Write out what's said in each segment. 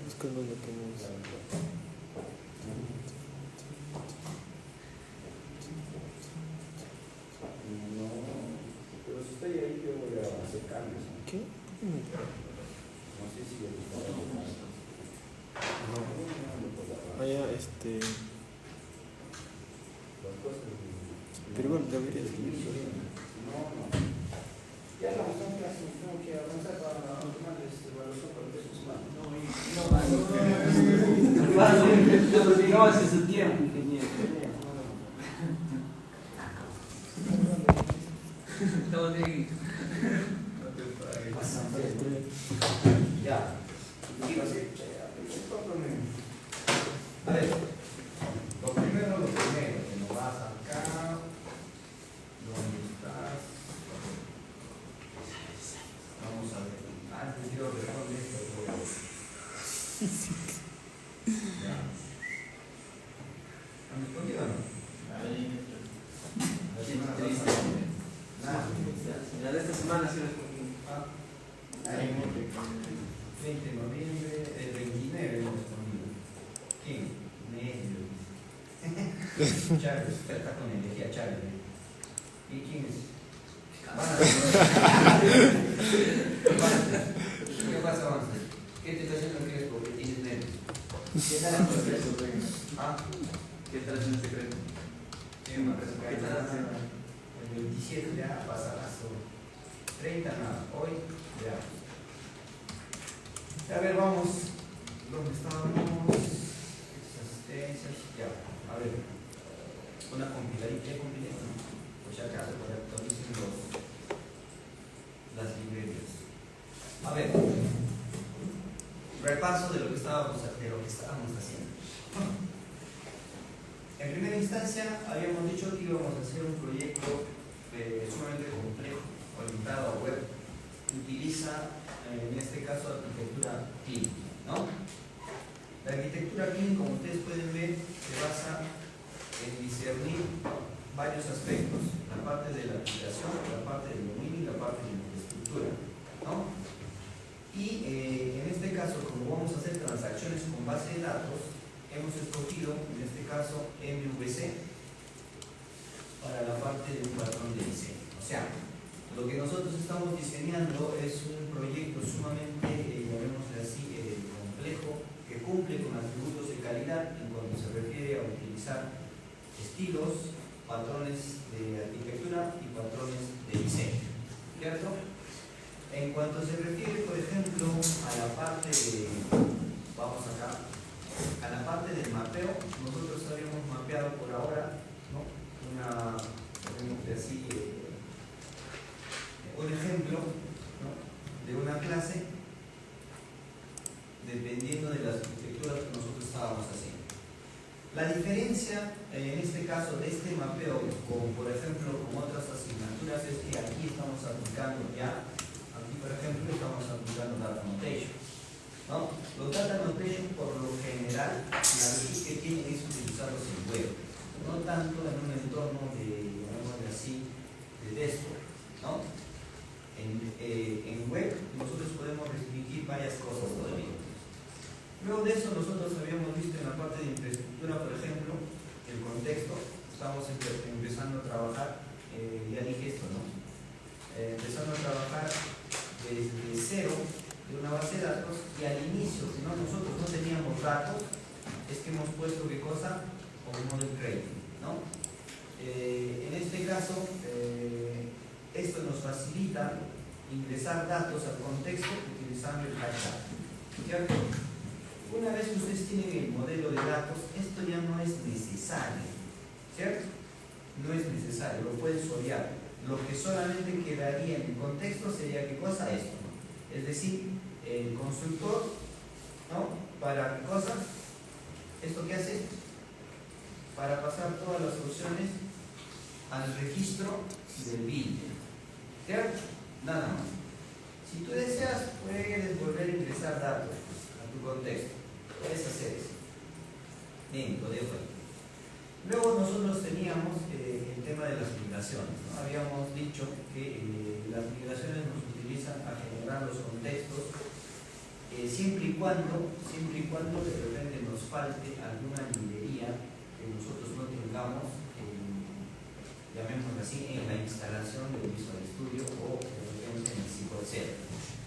Buscando lo que nos... No, pero si estoy ahí yo voy a hacer cambios. ¿Qué? No sé si yo Ah, ya, pero igual debería escribir. No. Ya la mostramos que tengo que avanzar para tomarles evaluación para pesos humanos. No hace su tiempo, ingeniero. Estamos bien. Ya. A ver, lo primero, que nos vas acá. ¿Dónde estás? Vamos a ver. Antes yo respondo esto. Ya. ¿Han respondido o no? Nada. La de esta semana sí respondí. 20 de noviembre, el 29 hemos respondido. ¿Quién? Medio. Chávez, está con energía Chávez. ¿Y quién es? ¿Qué pasa, Avanza? ¿Qué te está haciendo que es porque tienes nervios? ¿Qué tal el proceso? ¿Ah? ¿Qué tal es el secreto? ¿Qué tal? El 27 ya pasa las 30 nada. Hoy ya. A ver, vamos. ¿Dónde estábamos? Asistencias. Ya. A ver. Una compiladita. ¿Ya compilé? Pues ya acaso, para actualicen las librerías. A ver. Repaso de lo que estábamos haciendo. En primera instancia, habíamos dicho que íbamos a hacer un proyecto sumamente complejo, orientado a web. Utiliza, en este caso, arquitectura Clean, ¿no? La arquitectura Clean, como ustedes pueden ver, se basa en discernir varios aspectos: la parte de la aplicación, la parte del dominio y la parte de la infraestructura, ¿no? Y en este caso, como vamos a hacer transacciones con base de datos, hemos escogido, en este caso, MVC para la parte de un patrón de diseño. O sea, lo que nosotros estamos diseñando es un proyecto sumamente, llamémosle así, complejo, que cumple con atributos de calidad en cuanto se refiere a utilizar estilos, patrones de arquitectura y patrones de diseño, ¿cierto? En cuanto se refiere, por ejemplo, a la parte de, vamos acá, a la parte del mapeo, nosotros habíamos mapeado por ahora, ¿no? Así, un ejemplo, ¿no? De una clase dependiendo de las arquitecturas que nosotros estábamos haciendo. La diferencia en este caso de este mapeo con, por ejemplo, con otras asignaturas es que aquí estamos aplicando ya, aquí por ejemplo estamos aplicando Data Annotation, ¿no? Los Data Annotation por lo general la virtud que tienen es utilizarlos en web, no tanto en un entorno de, llamémosle así, de desktop, ¿no? En web nosotros podemos restringir varias cosas todavía. Luego de eso nosotros habíamos visto en la parte de infraestructura, por ejemplo, es que hemos puesto qué cosa, como model creating, ¿no? En este caso, esto nos facilita ingresar datos al contexto utilizando el hashtag, ¿cierto? Una vez que ustedes tienen el modelo de datos, esto ya no es necesario, ¿cierto? No es necesario, lo puedes obviar. Lo que solamente quedaría en el contexto sería qué cosa, esto, ¿no? Es decir, el constructor, ¿no? ¿Para qué cosa? ¿Esto qué hace? Para pasar todas las opciones al registro del builder, ¿cierto? Nada más. Si tú deseas, puedes volver a ingresar datos a tu contexto. Puedes hacer eso. Bien, lo dejo ahí. Luego nosotros teníamos el tema de las migraciones, ¿no? Habíamos dicho que las migraciones nos utilizan a generar los contextos siempre y cuando de repente nos falte alguna librería que nosotros no tengamos, llamémoslo así, en la instalación del Visual Studio o de repente en el SQL.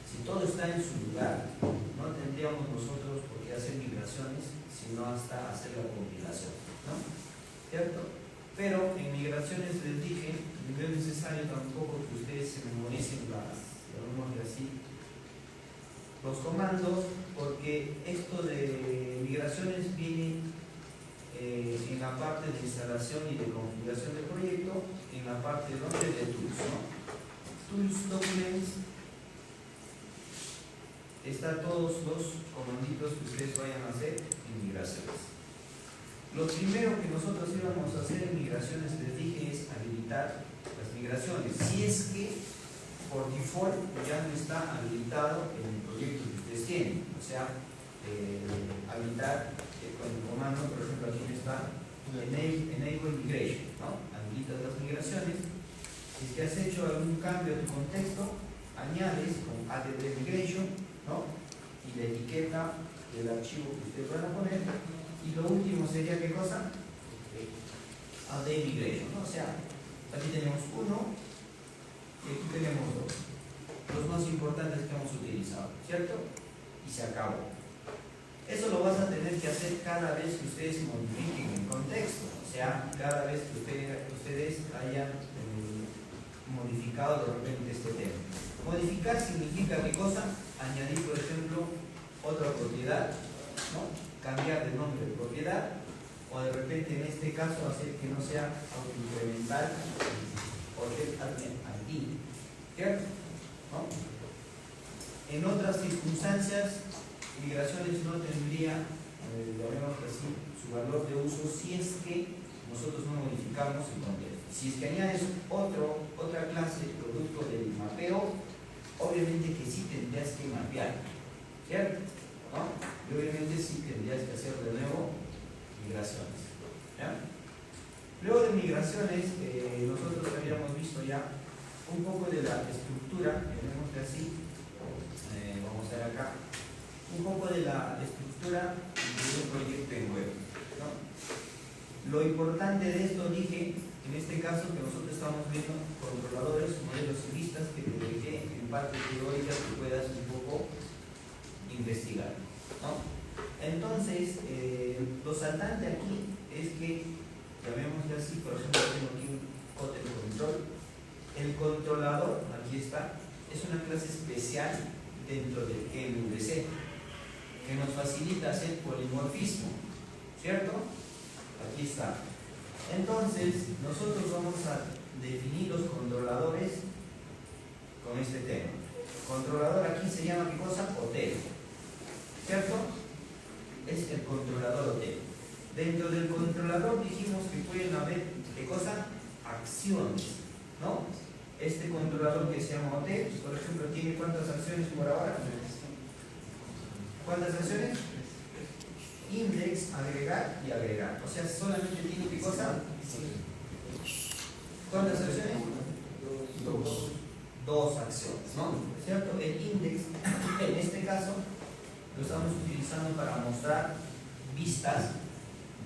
Si todo está en su lugar, no tendríamos nosotros por qué hacer migraciones, sino hasta hacer la compilación, ¿no? ¿Cierto? Pero en migraciones les dije, no es necesario tampoco que ustedes se memoricen llamémoslo así, los comandos, porque esto de migraciones viene en la parte de instalación y de configuración del proyecto, en la parte de tools, ¿no? Tools, documents, están todos los comanditos que ustedes vayan a hacer en migraciones. Lo primero que nosotros íbamos a hacer en migraciones, les dije, es habilitar las migraciones. Si es que por default ya no está habilitado en el proyecto que ustedes tienen, o sea, habilitar con el comando, por ejemplo, aquí está enable migration, ¿no? Habilitas las migraciones. Si es que has hecho algún cambio de contexto, añades con add migration, ¿no? Y la etiqueta del archivo que ustedes van a poner. Y lo último sería, ¿qué cosa? Add migration, ¿no? O sea, aquí tenemos uno y aquí tenemos dos. Los más importantes que hemos utilizado, ¿cierto? Y se acabó. Eso lo vas a tener que hacer cada vez que ustedes modifiquen el contexto. O sea, cada vez que ustedes hayan modificado de repente este tema. Modificar significa ¿qué cosa? Añadir, por ejemplo, otra propiedad, ¿no? Cambiar de nombre de propiedad, o de repente en este caso hacer que no sea autoincremental o ID, ¿cierto? ¿No? En otras circunstancias, migraciones no tendría, llamémoslo así, su valor de uso si es que nosotros no modificamos el contexto. Si es que añades otra clase producto del mapeo, obviamente que sí tendrías que mapear, ¿cierto? ¿No? Y obviamente sí tendrías que hacer de nuevo migraciones, ¿ya? Luego de migraciones, nosotros habíamos visto ya un poco de la estructura, llamémoslo así, vamos a ver acá, un poco de la estructura de un proyecto en web, ¿no? Lo importante de esto, dije, en este caso que nosotros estamos viendo controladores, modelos y vistas que te dejé en parte teórica que puedas un poco investigar, ¿no? Entonces, lo saltante aquí es que, llamémosle así, por ejemplo, tengo aquí un hotel control. El controlador, aquí está, es una clase especial dentro del MVC que nos facilita hacer polimorfismo, ¿cierto? Aquí está. Entonces, nosotros vamos a definir los controladores con este tema. Controlador aquí se llama ¿qué cosa? Hotel, ¿cierto? Es el controlador hotel. Dentro del controlador dijimos que pueden haber ¿qué cosa? Acciones, ¿no? Este controlador que se llama hotel, por ejemplo, ¿tiene cuántas acciones por ahora? ¿Cuántas acciones? Index, agregar y agregar. O sea, solamente tiene ¿qué cosa? ¿Cuántas acciones? Dos acciones, ¿no? ¿Cierto? El index, en este caso, lo estamos utilizando para mostrar vistas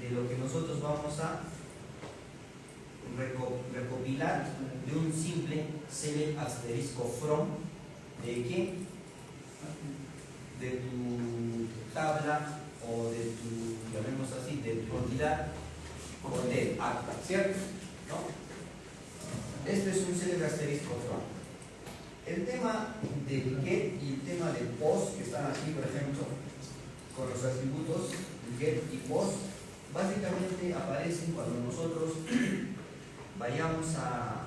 de lo que nosotros vamos a recopilar de un simple select asterisco from de qué? De tu tabla o de tu, llamemos entidad con D, acta, ¿cierto? ¿No? Este es un célebre asterisco from. El tema del get y el tema del post, que están aquí, por ejemplo, con los atributos get y post, básicamente aparecen cuando nosotros vayamos a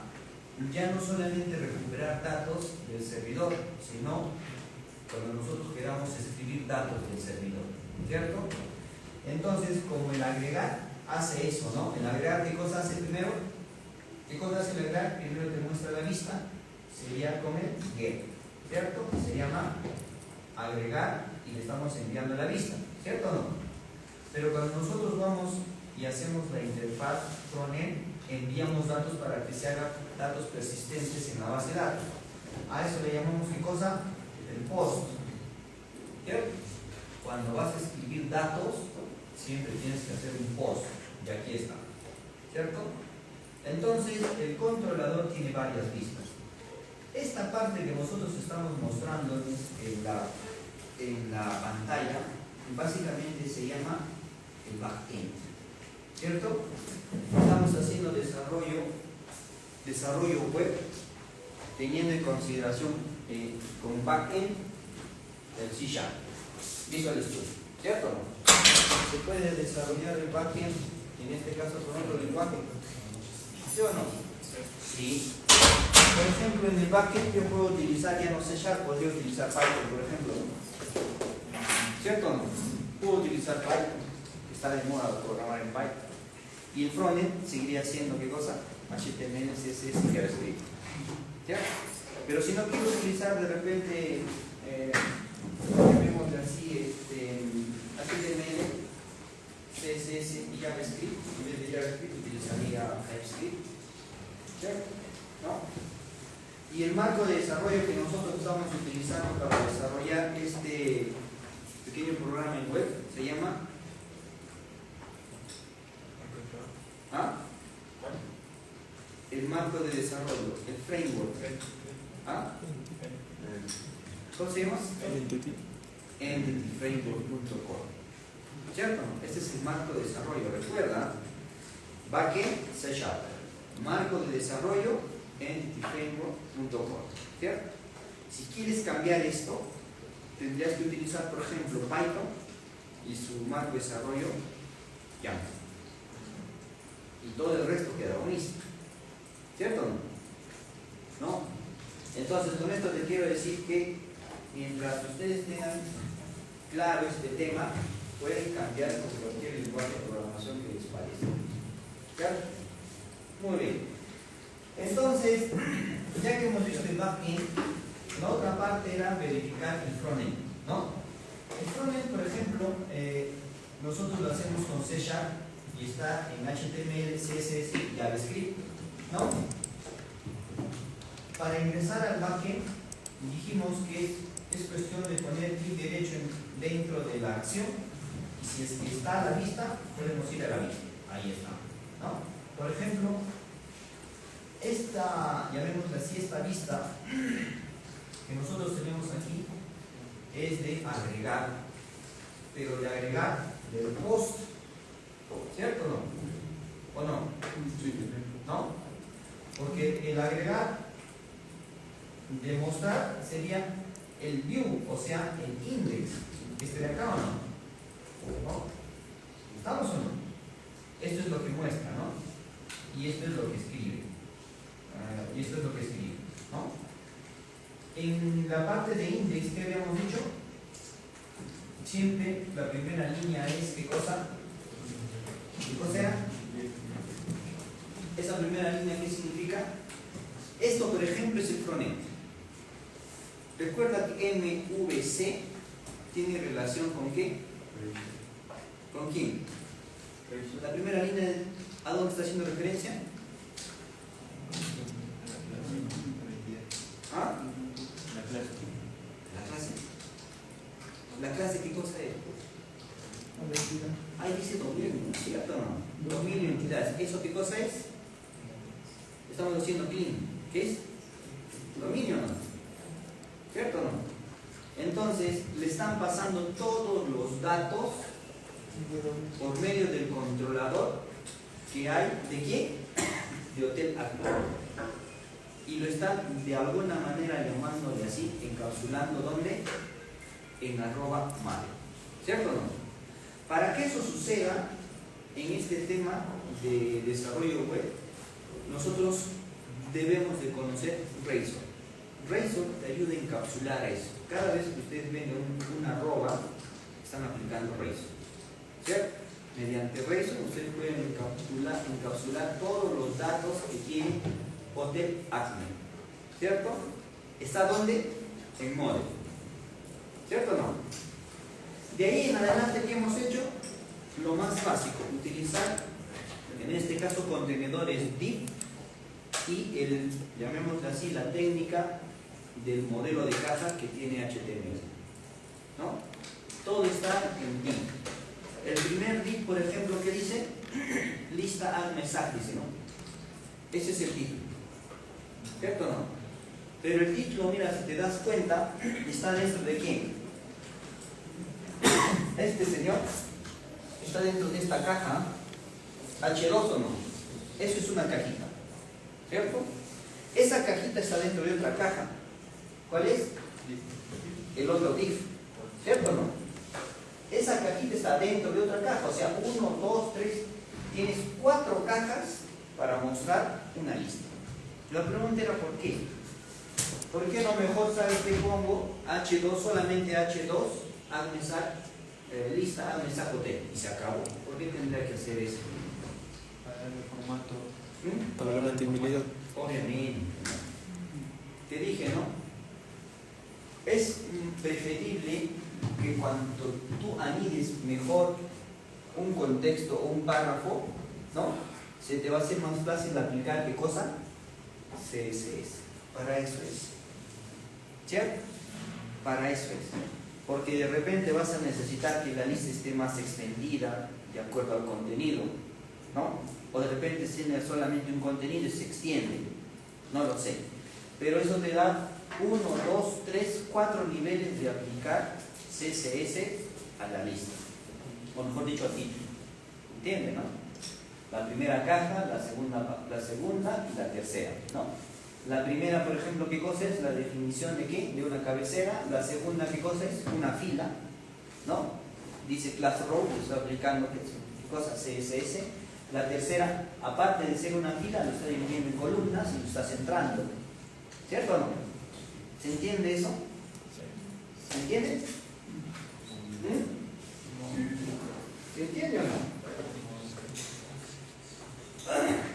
ya no solamente recuperar datos del servidor, sino cuando nosotros queramos escribir datos del servidor, ¿cierto? Entonces, como el agregar hace eso, ¿no? El agregar, ¿qué cosa hace primero? ¿Qué cosa hace el agregar? Primero te muestra la vista, sería con el get, ¿cierto? Se llama agregar y le estamos enviando la vista, ¿cierto o no? Pero cuando nosotros vamos y hacemos la interfaz frontend, enviamos datos para que se hagan datos persistentes en la base de datos. A eso le llamamos, ¿qué cosa? El post, ¿cierto? Cuando vas a escribir datos, siempre tienes que hacer un post, y aquí está, ¿cierto? Entonces, el controlador tiene varias vistas. Esta parte que nosotros estamos mostrando en la pantalla, básicamente se llama el backend, ¿cierto? Estamos haciendo desarrollo web, teniendo en consideración con backend el C# Visual Studio, ¿cierto? Se puede desarrollar el backend, en este caso con otro lenguaje, ¿sí o no? Sí. Por ejemplo, en el backend yo puedo utilizar, ya no C#, podría utilizar Python, por ejemplo, ¿cierto o no? Puedo utilizar Python, que está de moda programar en Python. Y el frontend seguiría siendo, ¿qué cosa? HTML, CSS y JavaScript, ¿cierto? Pero si no quiero utilizar de repente, llamémosle así, HTML, CSS y JavaScript, en vez de JavaScript utilizaría TypeScript, ¿cierto? ¿No? Y el marco de desarrollo que nosotros estamos utilizando para desarrollar este pequeño programa en web se llama el marco de desarrollo, el framework. ¿Cómo se llama? entityframework.com, ¿cierto? Este es el marco de desarrollo. Recuerda, backend C#, marco de desarrollo entityframework.com, ¿cierto? Si quieres cambiar esto, tendrías que utilizar, por ejemplo, Python y su marco de desarrollo Django. Y todo el resto queda bonito, ¿cierto o no? ¿No? Entonces, con esto te quiero decir que mientras ustedes tengan claro este tema, pueden cambiar con cualquier lenguaje de programación que les parezca. ¿Claro? Muy bien. Entonces, ya que hemos visto el backend, la otra parte era verificar el frontend, ¿no? El frontend, por ejemplo, nosotros lo hacemos con C# y está en HTML, CSS y JavaScript, ¿no? Para ingresar al backend, dijimos que es cuestión de poner clic derecho dentro de la acción, y si es que está a la vista, podemos ir a la vista. Ahí está, ¿no? Por ejemplo, esta, llamémosla así, esta vista que nosotros tenemos aquí es de agregar, pero de agregar del post, ¿cierto o no? ¿O no? ¿No? Porque el agregar de mostrar sería el view, o sea, el index, este de acá o no. ¿Estamos o no? Esto es lo que muestra, ¿no? Y esto es lo que escribe. Y esto es lo que escribe, ¿no? En la parte de index, ¿qué habíamos dicho? Siempre la primera línea es, ¿qué cosa? ¿Qué cosa era? Esa primera línea, ¿qué significa? Esto, por ejemplo, es el frontend. Recuerda que MVC tiene relación con ¿qué? ¿Con quién? La primera línea, ¿a dónde está haciendo referencia? ¿Ah? La clase. La clase. ¿La clase qué cosa es? Ahí dice dominio, ¿cierto o no? Dominio y entidades. ¿Eso qué cosa es? Estamos haciendo clean. ¿Qué es? Dominio, ¿no? ¿Cierto o no? Entonces, le están pasando todos los datos por medio del controlador que hay ¿de qué? De Hotel Acme. Y lo están de alguna manera llamándole así, encapsulando ¿dónde? En @madre. ¿Cierto o no? Para que eso suceda en este tema de desarrollo web, nosotros debemos de conocer Razor. Razor te ayuda a encapsular eso. Cada vez que ustedes ven una arroba, están aplicando Razor. ¿Cierto? Mediante Razor ustedes pueden encapsular todos los datos que tiene Hotel Acme. ¿Cierto? ¿Está dónde? En Model. ¿Cierto o no? De ahí en adelante, ¿qué hemos hecho? Lo más básico, utilizar, en este caso, contenedores div y llamémosle así, la técnica del modelo de caja que tiene HTML. ¿No? Todo está en div. El primer div, por ejemplo, ¿qué dice? Lista al mensaje, dice, ¿no? Ese es el título. ¿Cierto o no? Pero el título, mira, si te das cuenta, está dentro de quién. Este señor está dentro de esta caja H2 o no. Eso es una cajita, ¿cierto? Esa cajita está dentro de otra caja. ¿Cuál es? El otro div, ¿cierto o no? Esa cajita está dentro de otra caja, o sea, 1, 2, 3. Tienes 4 cajas para mostrar una lista. La pregunta era ¿por qué? ¿Por qué no mejor sabes que pongo H2, solamente H2, lista al mensaje hotel y se acabó? ¿Por qué tendría que hacer eso? Para el formato. Para la mantenimiento. Obviamente. Te dije, ¿no? Es preferible que cuando tú anides mejor un contexto o un párrafo, ¿no? Se te va a hacer más fácil aplicar ¿qué cosa? CSS. Para eso es. ¿Cierto? Para eso es. Porque de repente vas a necesitar que la lista esté más extendida de acuerdo al contenido, ¿no? O de repente tiene solamente un contenido y se extiende. No lo sé. Pero eso te da 1, 2, 3, 4 niveles de aplicar CSS a la lista. O mejor dicho, al título. ¿Entiendes, no? La primera caja, la segunda y la tercera, ¿no? La primera, por ejemplo, ¿qué cosa es? La definición de ¿qué? De una cabecera. La segunda, ¿qué cosa es? Una fila, ¿no? Dice class row, estoy aplicando ¿qué cosa? CSS. La tercera, aparte de ser una fila, lo está dividiendo en columnas y lo está centrando. ¿Cierto o no? ¿Se entiende eso? ¿Se entiende? ¿Se entiende o no?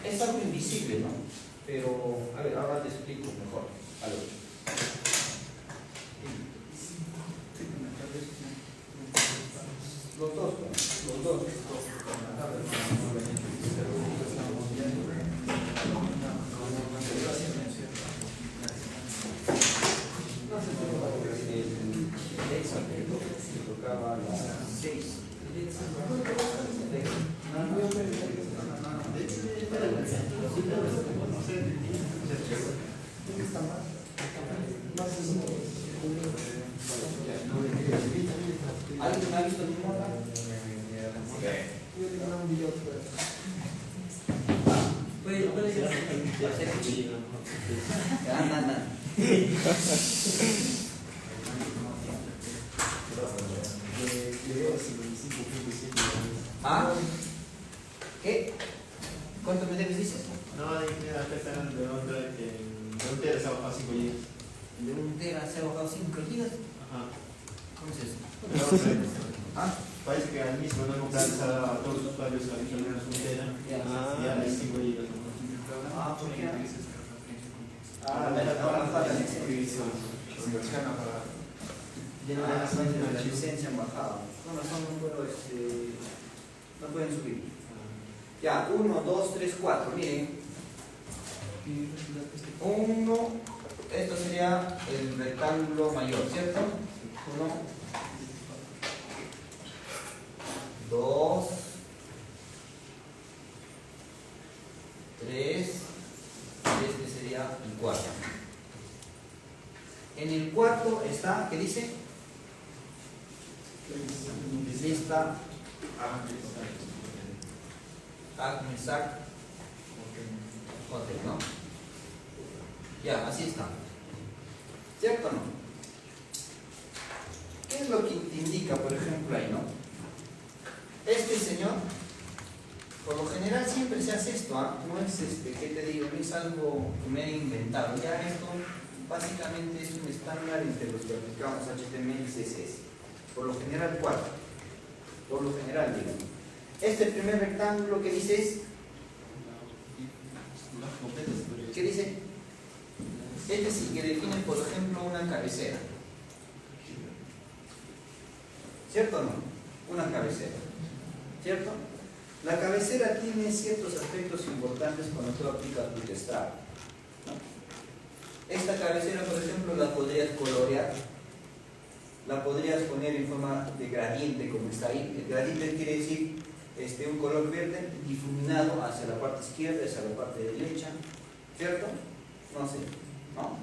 Es algo invisible, ¿no? Pero, a ver, ahora te explico mejor. A ver. Los dos. Se tocaba a las 6. ¿Alguien ha visto mi moda? Anda. ¿Ah? ¿Qué? ¿Cuánto me debes, dices? No, dije acá están de otra que de un tera se ha bajado 5 GB. De 1 tera se ha bajado 5 GB. Ajá. ¿Cómo es eso? De otra. ¿Ah? Parece que al mismo no comprar a todos los usuarios que han menos 1 tera. Y ahora es 5 GB. Ah, ¿por qué? De la licencia han bajado. No pueden subir. Ya, 1, 2, 3, 4. Miren. 1, esto sería el rectángulo mayor, ¿cierto? 1, 2, 3, y este sería el 4. En el cuarto está, ¿qué dice? Lista Agmesak Hotel, ¿no? Ya, así está. ¿Cierto o no? ¿Qué es lo que te indica, por ejemplo, ahí, no? Este señor, por lo general siempre se hace esto, ¿ah? No es ¿qué te digo? No es algo que me he inventado. Ya esto básicamente es un estándar entre los que aplicamos HTML y CSS. Por lo general 4. Por lo general, digamos. Este primer rectángulo que dice es, ¿qué dice? Este sí que define, por ejemplo, una cabecera. ¿Cierto o no? Una cabecera. ¿Cierto? La cabecera tiene ciertos aspectos importantes cuando tú aplicas Bootstrap, ¿no? Esta cabecera, por ejemplo, la podrías colorear, la podrías poner en forma de gradiente, como está ahí. El gradiente quiere decir un color verde difuminado hacia la parte izquierda, hacia la parte derecha, ¿cierto? No sé, ¿no?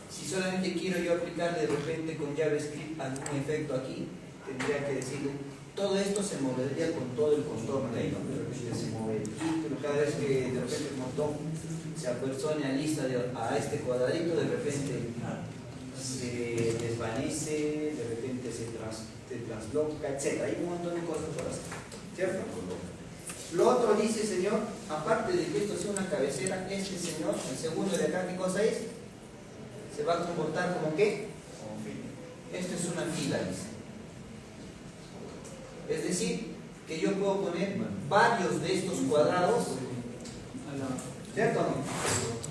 Si solamente quiero yo aplicar de repente con JavaScript algún efecto aquí, tendría que decirle, todo esto se movería con todo el contorno de ahí, ¿no? De repente se mueve el título, cada vez que de repente el botón se apersona lista a este cuadradito, de repente se desvanece, de repente se transloca, etc. Hay un montón de cosas por hacer, ¿cierto? Lo otro dice, señor, aparte de que esto sea una cabecera, este señor, el segundo de acá, ¿qué cosa es? Se va a comportar como ¿qué? Esto es una fila, dice. Es decir, que yo puedo poner varios de estos cuadrados, ¿cierto o no?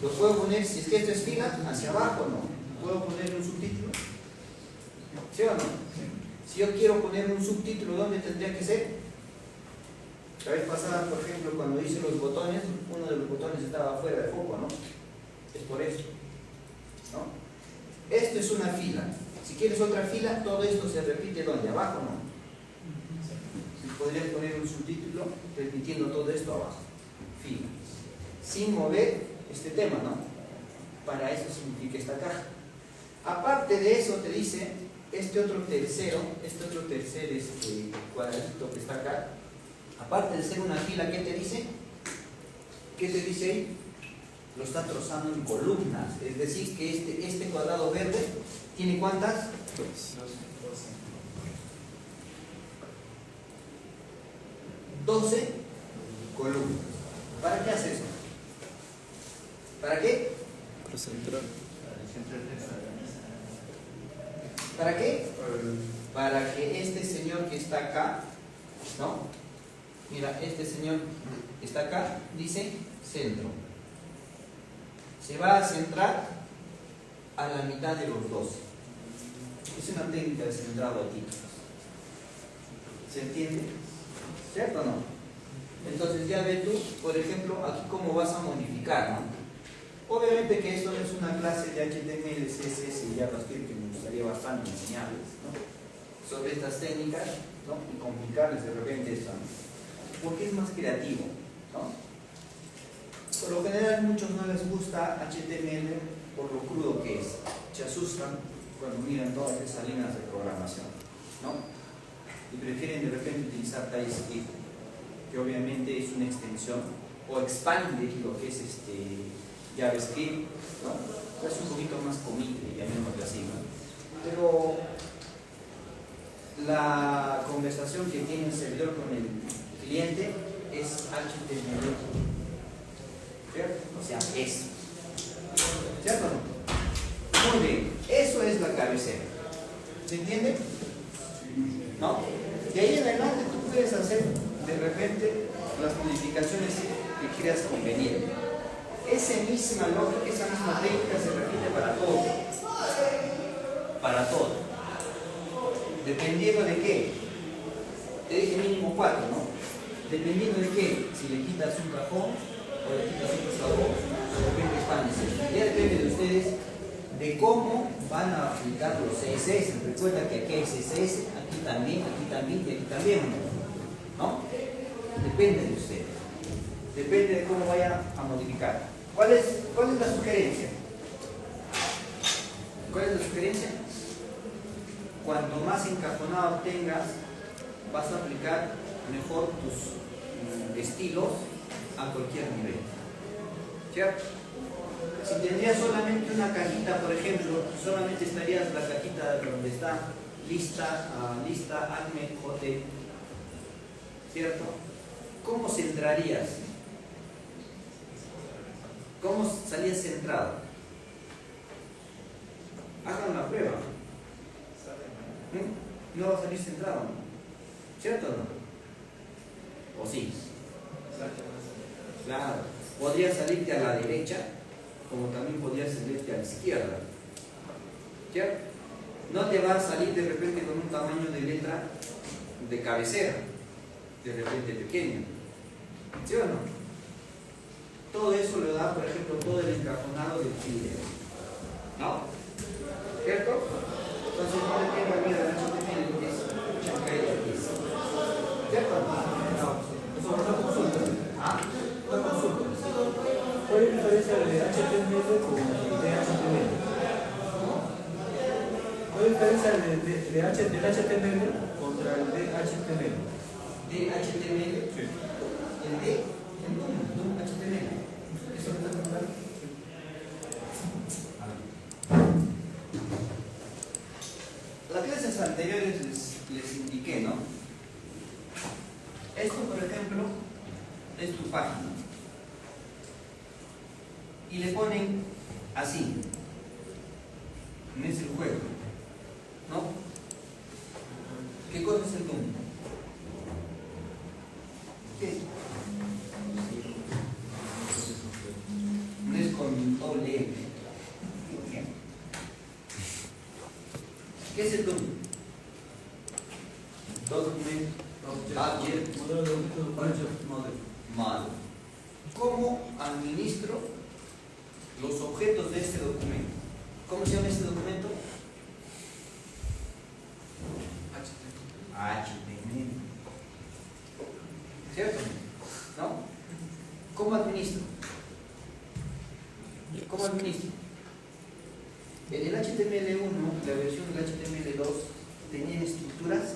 Lo puedo poner, si es que esto es fila, hacia abajo, ¿no? ¿Puedo poner un subtítulo? ¿Sí o no? Si yo quiero poner un subtítulo, ¿dónde tendría que ser? La vez pasada, por ejemplo, cuando hice los botones, uno de los botones estaba fuera de foco, ¿no? Es por eso, ¿no? Esto es una fila. Si quieres otra fila, todo esto se repite ¿dónde? Abajo, ¿no? Podrías poner un subtítulo repitiendo todo esto abajo. Fila. Sin mover este tema, ¿no? Para eso significa esta caja. Aparte de eso te dice este otro tercer cuadradito que está acá. Aparte de ser una fila, ¿qué te dice? ¿Qué te dice ahí? Lo está trozando en columnas. Es decir, que este cuadrado verde tiene ¿cuántas? 12 columnas. ¿Para qué hace eso? ¿Para qué? Para centrar. ¿Para qué? Para que este señor que está acá, ¿no? Mira, este señor que está acá, dice centro. Se va a centrar a la mitad de los 12. Es una técnica de centrado aquí. ¿Se entiende? ¿Cierto o no? Entonces ya ve tú, por ejemplo, aquí cómo vas a modificar, ¿no? Obviamente que esto no es una clase de HTML, CSS y JavaScript que me gustaría bastante enseñarles, ¿no? Sobre estas técnicas, ¿no? Y complicarles de repente esto, ¿no? Porque es más creativo, ¿no? Por lo general a muchos no les gusta HTML por lo crudo que es. Se asustan cuando miran todas esas líneas de programación, ¿no? Y prefieren de repente utilizar TypeScript, que obviamente es una extensión o expande lo que es JavaScript, ¿no? Es un poquito más comible, llamémoslo así, ¿no? Pero la conversación que tiene el servidor con el cliente es HTML, ¿cierto? O sea, eso, ¿cierto o no? Muy bien, eso es la cabecera. ¿Se entiende? ¿No? De ahí en adelante tú puedes hacer de repente las modificaciones que creas conveniente. Esa misma lógica, esa misma técnica se repite para todo. Para todo. Dependiendo de qué. Te dije mínimo 4, ¿no? Dependiendo de qué. Si le quitas un cajón o le quitas un cajón, de repente expandes. Ya depende de ustedes de cómo van a aplicar los CSS. Recuerda que aquí hay CSS, aquí también y aquí también, ¿no? Depende de ustedes. Depende de cómo vayan a modificar. ¿Cuál es la sugerencia? ¿Cuál es la sugerencia? Cuanto más encajonado tengas, vas a aplicar mejor tus estilos a cualquier nivel. ¿Cierto? Si tendrías solamente una cajita, por ejemplo, solamente estarías la cajita donde está lista Acme Hotel, ¿cierto? ¿Cómo centrarías? ¿Cómo salías centrado? Hagan la prueba. No va a salir centrado, ¿no? ¿Cierto o no? ¿O sí? Claro. Podría salirte a la derecha, como también podría salirte a la izquierda. ¿Cierto? No te va a salir de repente con un tamaño de letra de cabecera, de repente pequeño. ¿Sí o no? Todo eso le da, por ejemplo, todo el encajonado del video. ¿No? ¿Cierto? Entonces no le tengo miedo al HTML, es chancay. ¿Cierto? No, una consulta. ¿Ah? Una consulta. ¿Cuál es la diferencia de HTML con de HTML? ¿Cuál es la diferencia del HTML contra el de HTML? ¿De HTML? Sí. ¿El de? El DOM HTML. ¿Eso me está preguntando? Las clases anteriores les indiqué, ¿no? Esto, por ejemplo, es tu página. Y le ponen así. No es el juego, ¿no? ¿Qué cosa es el DOM? ¿Qué es? No es con doble M. ¿Qué es el DOM? Document Object Model. ¿Cómo administro los objetos de este documento? ¿Cómo se llama este documento? HTML. ¿Cierto? ¿No? ¿Cómo administro? ¿Cómo administro? En el HTML1, la versión del HTML2, tenían estructuras,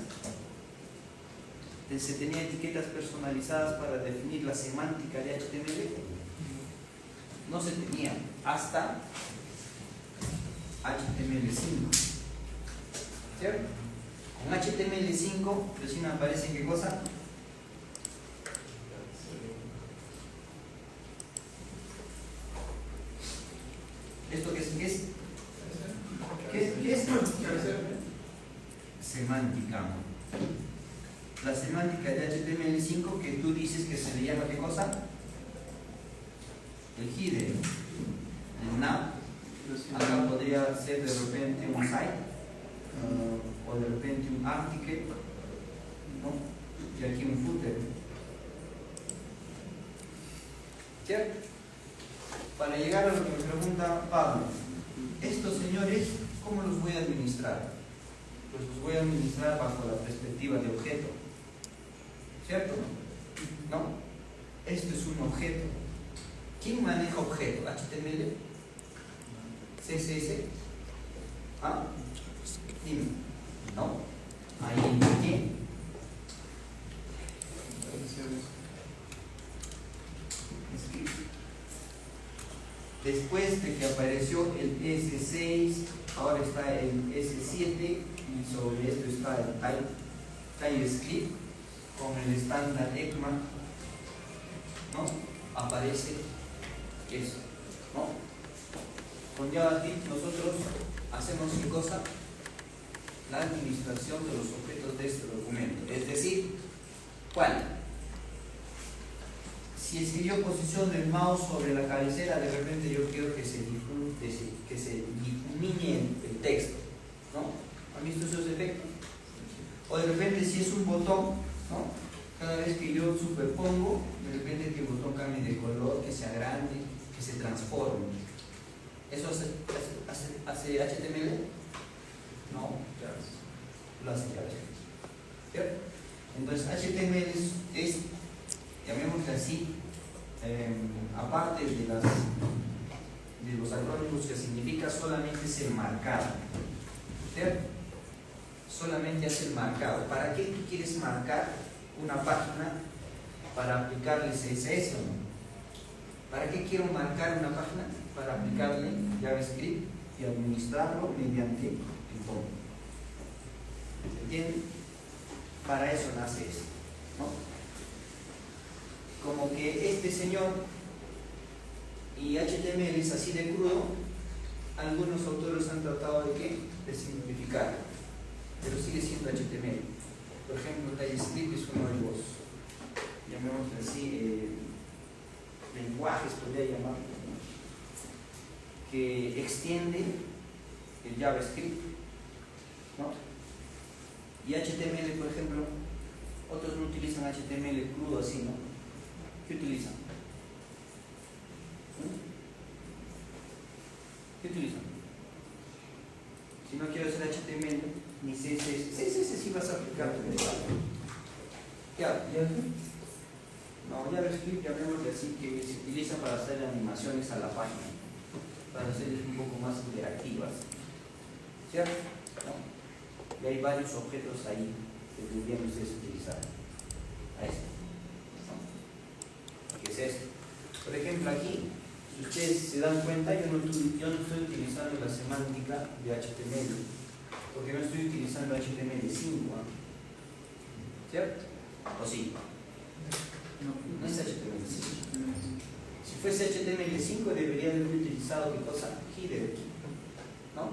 se tenían etiquetas personalizadas para definir la semántica de HTML. No se tenía hasta HTML5. ¿Cierto? Con HTML5 recién aparece ¿qué cosa? ¿Esto qué es? ¿Qué es? ¿Qué es? Semántica. La semántica de HTML5 que tú dices que se le llama ¿qué cosa? El header. El nav. Acá podría ser de repente un site o de repente un article, ¿no? Y aquí un footer. ¿Cierto? Para llegar a lo que me pregunta Pablo, estos señores, ¿cómo los voy a administrar? Pues los voy a administrar bajo la perspectiva de objeto. ¿Cierto? ¿No? Esto es un objeto. ¿Quién maneja objeto? ¿HTML? ¿CSS? ¿Ah? Dime. ¿No? Ahí ¿quién? Después de que apareció el S6, ahora está el S7 y sobre esto está el TypeScript con el estándar ECMA, ¿no? Aparece eso, ¿no? Con JavaScript nosotros hacemos ¿qué cosa? La administración de los objetos de este documento. Es decir, ¿cuál? Si es que yo posiciono el mouse sobre la cabecera, de repente yo quiero que se difumine el texto, ¿no? ¿Han visto esos efectos? O de repente si es un botón, ¿no? Cada vez que yo superpongo, de repente que el botón cambie de color, que sea grande, que se transforme. ¿Eso hace HTML? No, lo hace JavaScript. ¿Cierto? Entonces HTML es llamémosle así, aparte de los acrónimos que significa solamente es el marcado. ¿Cierto? Solamente hace el marcado. ¿Para qué tú quieres marcar una página para aplicarle CSS, ¿no? ¿Para qué quiero marcar una página? Para aplicarle JavaScript y administrarlo mediante Python. ¿Entienden? Para eso nace esto, ¿no? Como que este señor y HTML es así de crudo, algunos autores han tratado de ¿qué? De simplificar, pero sigue siendo HTML. Por ejemplo, TypeScript es uno de los, llamémoslo así, lenguajes, podría llamar, ¿no? Que extiende el JavaScript, ¿no? Y HTML, por ejemplo, otros no utilizan HTML crudo así, ¿no? ¿Qué utilizan? ¿Qué utilizan? Si no quiero hacer HTML ni CSS sí vas a aplicar. Ya. No, JavaScript llamémosle así, que se utiliza para hacer animaciones a la página, para hacerles un poco más interactivas, ¿cierto? ¿No? Y hay varios objetos ahí que deberían ustedes utilizar. A esto, ¿no? ¿Qué es esto? Por ejemplo, aquí, si ustedes se dan cuenta, yo no estoy utilizando la semántica de HTML, porque no estoy utilizando HTML5, ¿no? ¿Cierto? ¿O sí? No es HTML5. Si fuese HTML5 debería haber utilizado ¿qué cosa? Header, ¿no?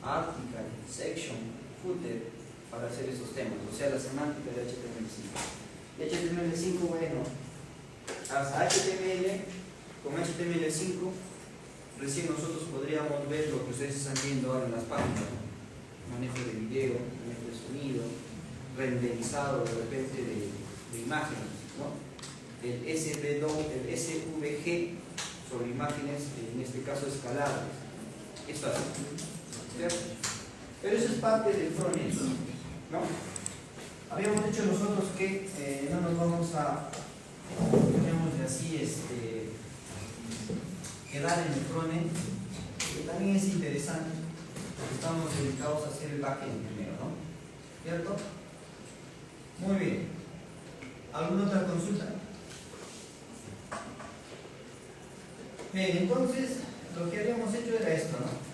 Article, section, footer, para hacer esos temas, o sea, la semántica de HTML5. Y HTML5, bueno, hasta HTML, con HTML5, recién nosotros podríamos ver lo que ustedes están viendo ahora en las páginas, ¿no? Manejo de video, manejo de sonido, renderizado de repente de imágenes, ¿no? El SVG sobre imágenes, en este caso escalables. Esto así, ¿cierto? Pero eso es parte del frontend, ¿no? Habíamos dicho nosotros que no nos vamos a, llamémosle así, quedar en el frontend, que también es interesante, porque estamos dedicados a hacer el backend primero, ¿no? ¿Cierto? Muy bien. ¿Alguna otra consulta? Bien, entonces lo que habíamos hecho era esto, ¿no?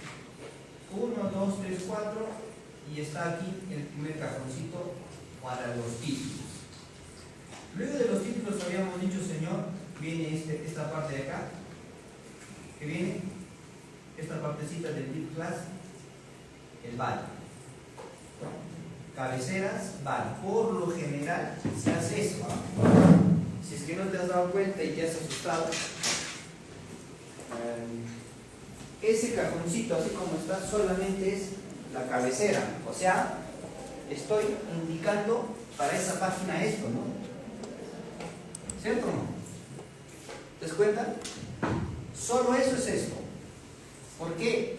1, 2, 3, 4 y está aquí el primer cajoncito para los títulos. Luego de los títulos habíamos dicho, señor, viene esta parte de acá, que viene esta partecita del div class, el body, ¿no? Cabeceras, body. Por lo general se hace eso, ¿no? Si es que no te has dado cuenta y te has asustado, ese cajoncito así como está solamente es la cabecera, o sea, estoy indicando para esa página esto, ¿no? ¿Cierto o no? ¿Te das cuenta? Solo eso es esto. ¿Por qué?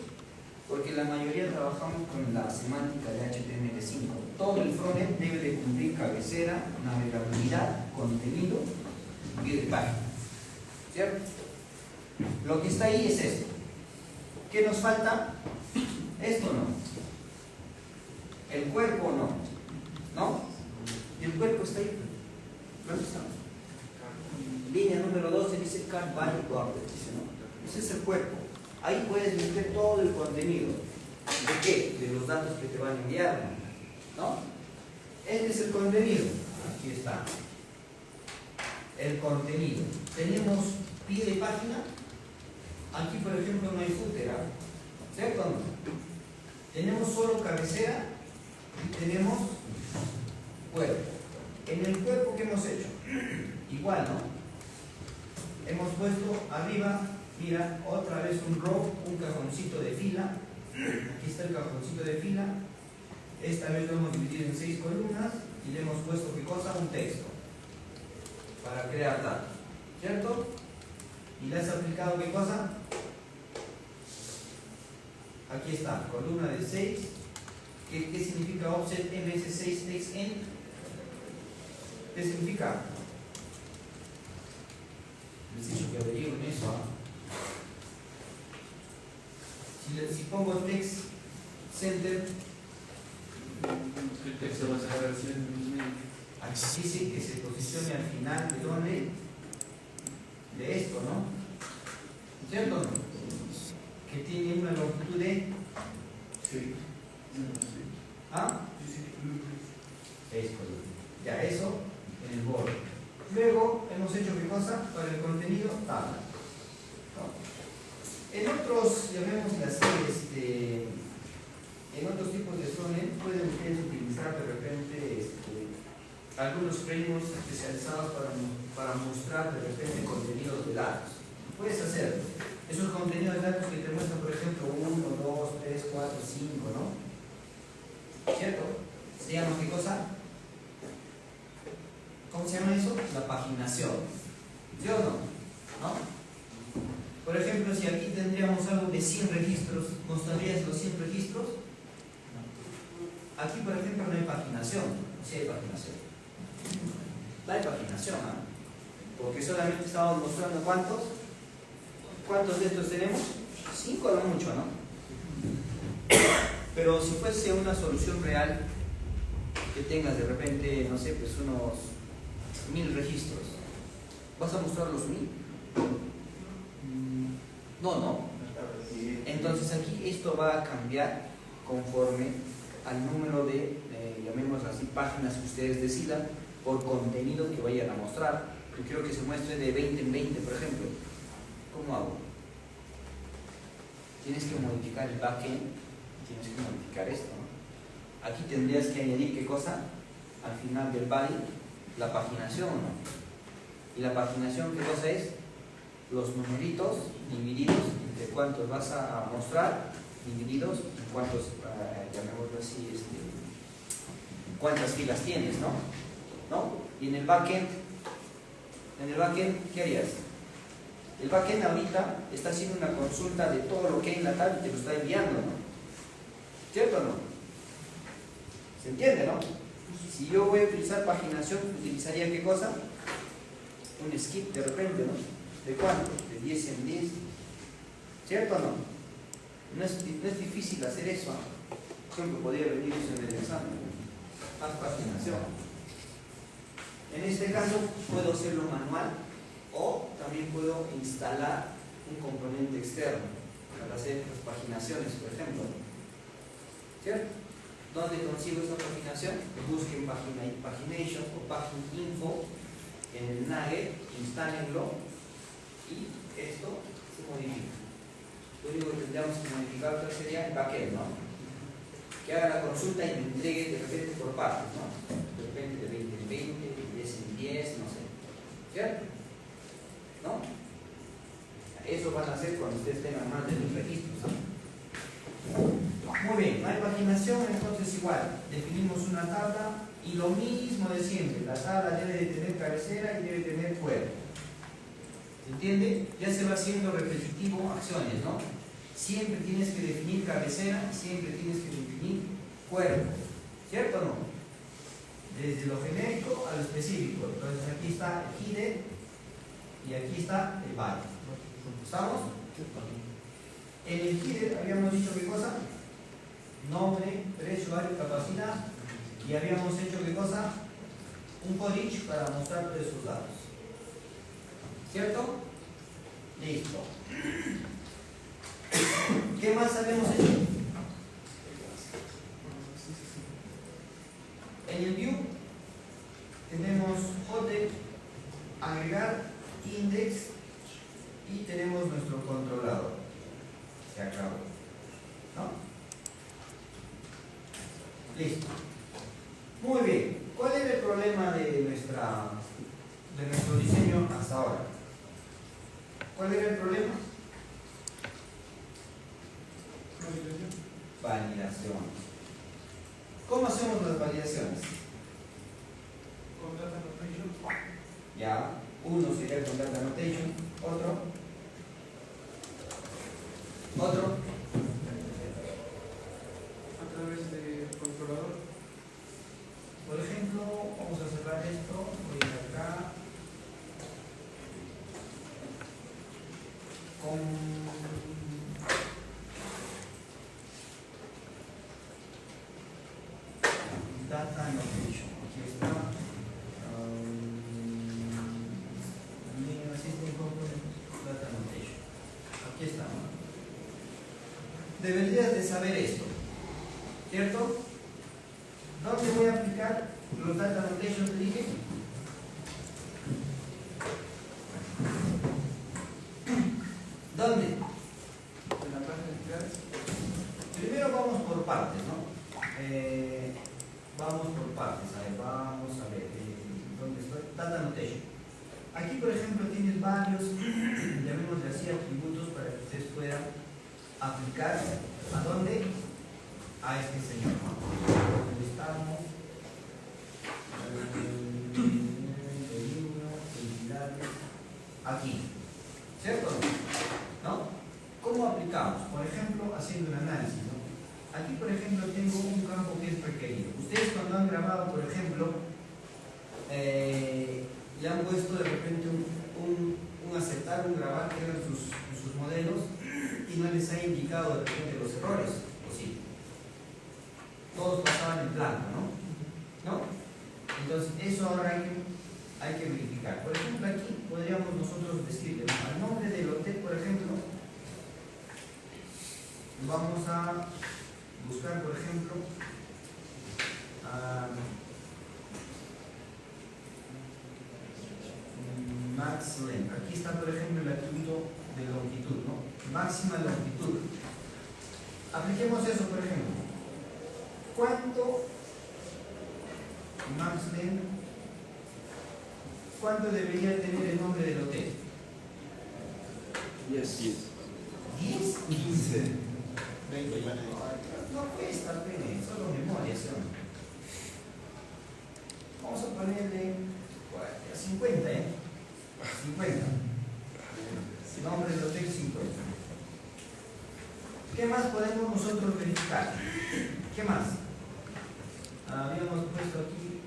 Porque la mayoría trabajamos con la semántica de HTML5. Todo el frontend debe de cumplir cabecera, navegabilidad, contenido y de página, ¿cierto? Lo que está ahí es esto. ¿Qué nos falta? Esto no. El cuerpo no. ¿No? Y el cuerpo está ahí. ¿Dónde está? Línea número 2 se dice Card Body Border. ¿No? Ese es el cuerpo. Ahí puedes meter todo el contenido. ¿De qué? De los datos que te van a enviar, ¿no? Este es el contenido. Aquí está. El contenido. Tenemos pie de página. Aquí, por ejemplo, no hay footer, ¿cierto o no? Tenemos solo cabecera y tenemos cuerpo. En el cuerpo, ¿qué hemos hecho? Igual, ¿no? Hemos puesto arriba, mira, otra vez un row, un cajoncito de fila. Aquí está el cajoncito de fila. Esta vez lo hemos dividido en 6 columnas y le hemos puesto, ¿qué cosa? Un texto para crear datos, ¿cierto? ¿Y le has aplicado qué cosa? Aquí está, columna de 6. ¿Qué significa offset ms6xn? ¿Qué significa? Les he dicho que averigüen eso, ¿eh? Si pongo text center, el texto va a ser Aquí dice que se posicione al final de dónde, de esto, ¿no? ¿Cierto o no? Que tiene una longitud de ¿ah? Esto, ya eso en el borde. Luego hemos hecho qué cosa para el contenido tabla. En otros, llamémosle así, en otros tipos de frontend pueden ustedes utilizar de repente algunos frameworks especializados para mostrar de repente contenidos de datos. Puedes hacerlo. Esos contenidos de datos que te muestran, por ejemplo, 1, 2, 3, 4, 5, ¿no? ¿Cierto? ¿Se llama qué cosa? ¿Cómo se llama eso? La paginación. ¿Sí o no? ¿No? Por ejemplo, si aquí tendríamos algo de 100 registros, ¿mostrarías los 100 registros? Aquí, por ejemplo, no hay paginación. Sí hay paginación. No hay paginación, ¿ah? Porque solamente estamos mostrando cuántos. ¿Cuántos de estos tenemos? 5 a lo mucho, ¿no? Pero si fuese una solución real, que tengas de repente, no sé, pues unos 1000 registros, ¿vas a mostrar los 1000? No. Entonces aquí esto va a cambiar conforme al número de, llamémoslo así, páginas que ustedes decidan por contenido que vayan a mostrar. Yo quiero que se muestre de 20 en 20, por ejemplo. ¿Cómo hago? Tienes que modificar el backend, tienes que modificar esto, ¿no? Aquí tendrías que añadir ¿qué cosa? Al final del body, la paginación, ¿no? Y la paginación, ¿qué cosa es? Los numeritos divididos entre cuántos vas a mostrar, divididos en cuántos, llamémoslo así, cuántas filas tienes, ¿no? Y en el backend, ¿qué harías? El backend ahorita está haciendo una consulta de todo lo que hay en la tabla y te lo está enviando, ¿no? ¿Cierto o no? ¿Se entiende, no? Si yo voy a utilizar paginación, ¿utilizaría qué cosa? Un skip de repente, ¿no? ¿De cuánto? De 10 en 10. ¿Cierto o no? No es difícil hacer eso. Por ejemplo, podría venir eso en el examen. Haz paginación. En este caso, puedo hacerlo manual o también puedo instalar un componente externo para hacer las paginaciones, por ejemplo. ¿Cierto? ¿Dónde consigo esta paginación? Busquen Pagination o Pagininfo en el Nugget, instálenlo y esto se modifica. Lo único que tendríamos que modificar sería el backend, ¿no? Que haga la consulta y me entregue de repente por partes, ¿no? De repente de 20 en 20, de 10 en 10, no sé. ¿Cierto? ¿No? Eso van a hacer cuando ustedes tengan más de 1000 registros, ¿no? Muy bien, no hay paginación, entonces igual, definimos una tabla y lo mismo de siempre, la tabla debe de tener cabecera y debe tener cuerpo. ¿Se entiende? Ya se va haciendo repetitivo acciones, ¿no? Siempre tienes que definir cabecera, siempre tienes que definir cuerpo, ¿cierto o no? Desde lo genérico a lo específico. Entonces aquí está el header y aquí está el body. ¿Estamos? En el header habíamos dicho qué cosa, nombre, precio, usuario, capacidad, y habíamos hecho qué cosa, un for each para mostrar todos esos datos. ¿Cierto? Listo. ¿Qué más habíamos hecho? En el view tenemos hotel, agregar, index y tenemos nuestro controlador. Se acabó, ¿no? Listo. Muy bien. ¿Cuál era el problema de nuestro diseño hasta ahora? ¿Cuál era el problema? Validación. ¿Cómo hacemos las validaciones? Con data annotation. Ya, uno sería con data annotation, otro. A través del controlador. Por ejemplo, vamos a cerrar esto, voy a ir acá. Con data annotation. Aquí está. deberías de saber esto, ¿cierto? ¿Dónde voy a aplicar los data annotations? Te dije. ¿Dónde? En la página de clases. Primero vamos por partes, ¿no? Vamos por partes, a ver, vamos a ver, ¿dónde estoy? Data annotation. Aquí, por ejemplo, tienes varios, llamémosle así, atributos para que ustedes puedan aplicar. ¿A dónde? A este señor, ¿no? ¿Dónde estamos? Aquí, ¿cierto? ¿No? ¿Cómo aplicamos? Por ejemplo, haciendo un análisis, ¿no? Aquí, por ejemplo, tengo un campo que es requerido. Ustedes cuando han grabado, por ejemplo, le han puesto de repente un aceptar, un grabar, que eran sus modelos, y no les ha indicado de repente los errores, ¿o sí? Todos pasaban en blanco, ¿no? Entonces, eso ahora hay que verificar. Por ejemplo, aquí podríamos nosotros decirle, ¿no? Al nombre del hotel, por ejemplo, vamos a buscar, por ejemplo, max length. Aquí está, por ejemplo, el atributo de longitud, ¿no? Máxima longitud. Apliquemos eso, por ejemplo. ¿Cuánto max length? ¿Cuánto debería tener el nombre del hotel? 10. 10, 15. 20 para No cuesta, pene, solo memoria, ¿sí? Vamos a ponerle 50, ¿eh? 50. Nombre del hotel 50. ¿Qué más podemos nosotros verificar? ¿Qué más? Habíamos puesto aquí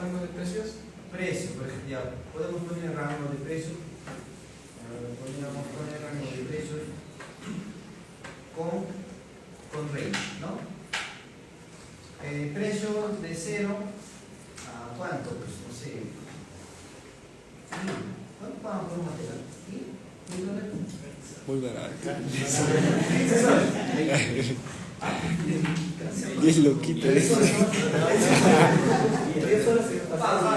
¿Rango de precios? precio, por ejemplo, ya podemos poner rango de precios. Podríamos poner rango de precios con range, ¿no? Precio de 0 a ¿cuánto? Pues no sé. ¿Cuánto pagan por un material? $1,000. Muy barato. 15 soles. 10 loquitos. 10 horas se Paga,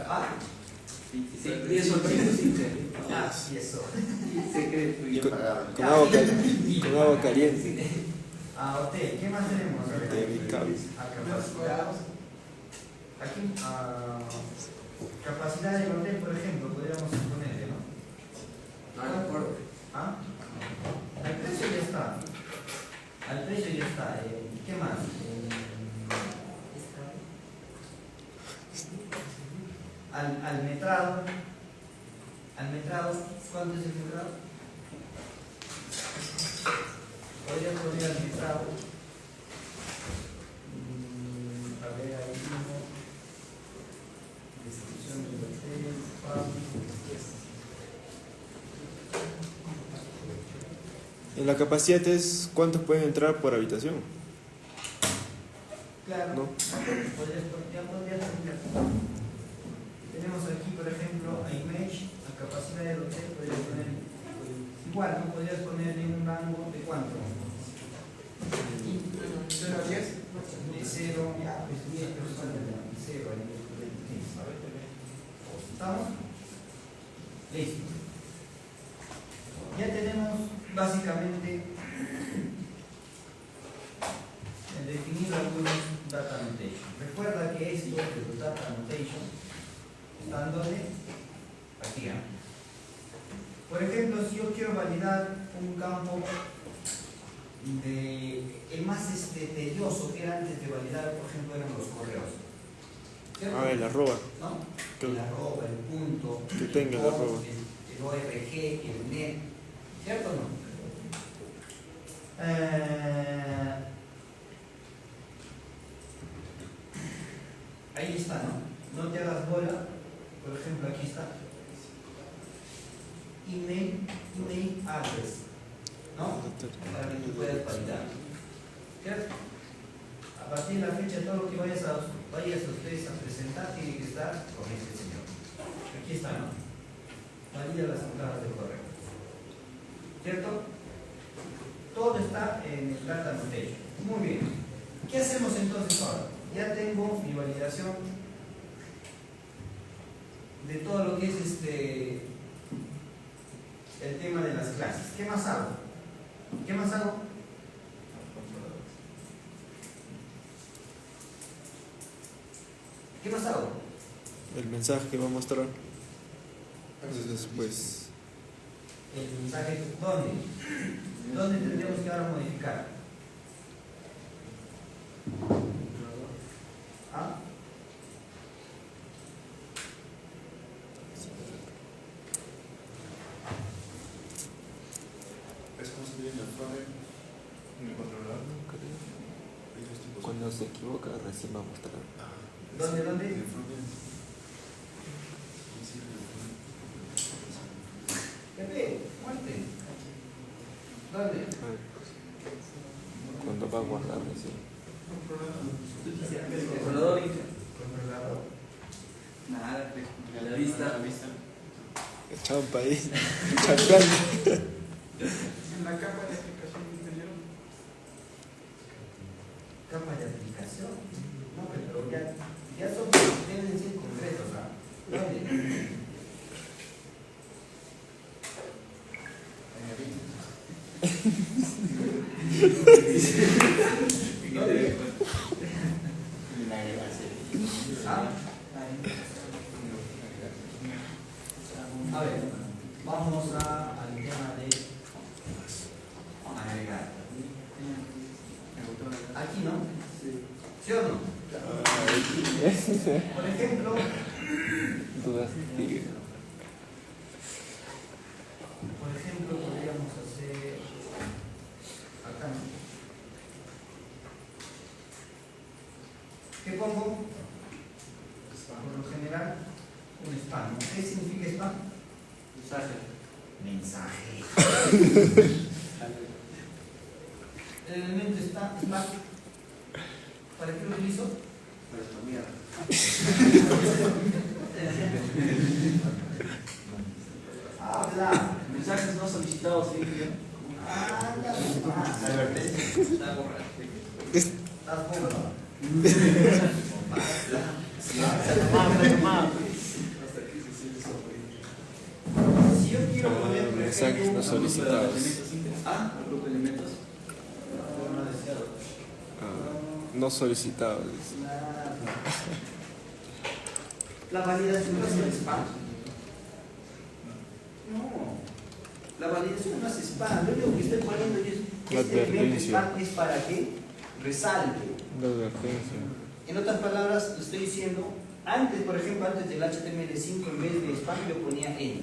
¿ah? 10 horas Ah, sí, eso. Con agua caliente. Hotel, ¿qué más tenemos? A ver, Dedicable. capacidad. Aquí, capacidad del hotel, por ejemplo, podríamos ponerle, ¿no? ¿Ah? Al precio ya está. Al precio ya está. ¿Qué más? Al metrado. Al metrado, ¿cuánto es el metrado? Podría poner al metrado. A ver, ahí mismo. Descripción del hotel, En la capacidad es cuántos pueden entrar por habitación. Claro, ¿No? ya podría terminar. Tenemos aquí, por ejemplo, a image, a capacidad del hotel, podrías poner igual, ¿no? Podrías ponerle un rango de ¿cuánto? 0 a 10. De 0, ya, pues 10 personas, de 0 a 10. ¿Estamos? Listo. Ya tenemos básicamente definido algunos data annotation. Recuerda que esto de los data annotation están donde aquí. Por ejemplo, si yo quiero validar un campo el más tedioso que era antes de validar, por ejemplo, eran los correos. ¿Cierto? El arroba. ¿No? Que- El arroba, el punto, Que tenga el arroba. el ORG, el net. ¿Cierto o no? Ahí está, ¿no? No te hagas bola. Por ejemplo, aquí está. Email address, ¿no? Para que tú puedas validar. ¿Cierto? A partir de la fecha, todo lo que vayas ustedes a presentar tiene que estar con este señor. Aquí está, ¿no? Valida las entradas de correo. ¿Cierto? Todo está en el data annotation. Muy bien. ¿Qué hacemos entonces ahora? Ya tengo mi validación de todo lo que es el tema de las clases. ¿Qué más hago? ¿Qué más hago? ¿Qué más hago? El mensaje que va a mostrar. Entonces, pues, El mensaje, ¿dónde? ¿Dónde tendríamos que ahora modificar? ¿Ah? Es construir en el frontend, en el controlador. cuando se equivoca recién va a mostrar. ¿Dónde? En el frontend. Pepe, muerte. ¿Dónde? Cuando va a guardar recién. Controlador. Controlador. Nada, la vista. Champa ahí. Chancando. En la capa de aplicación inferior. Capa de aplicación. No, pero ya son deben ser concretos, ¿ah? ¿Dónde? ¿Ah? A ver, vamos al tema de agregar. Aquí, ¿no? ¿Sí o no? Por ejemplo, Dudas. podríamos hacer acá, ¿no? ¿Qué pongo? Por lo general, un spam, ¿no? ¿Qué significa spam? Mensaje. El elemento spam, ¿para qué lo utilizo? Para spamear. Habla. Mensajes no solicitados, sí. Está borrado. Estás borrado. Si yo quiero poner, por mensajes ejemplo, no solicitados. ¿Ah? Grupo de elementos. No deseado. No solicitados. La validación no es el spam. No. La validación no es spam. Lo único que estoy poniendo es La este elemento advertencia. spam es para que resalte. La advertencia. En otras palabras, le estoy diciendo, antes, por ejemplo, antes del HTML5, en vez de spam, yo ponía N.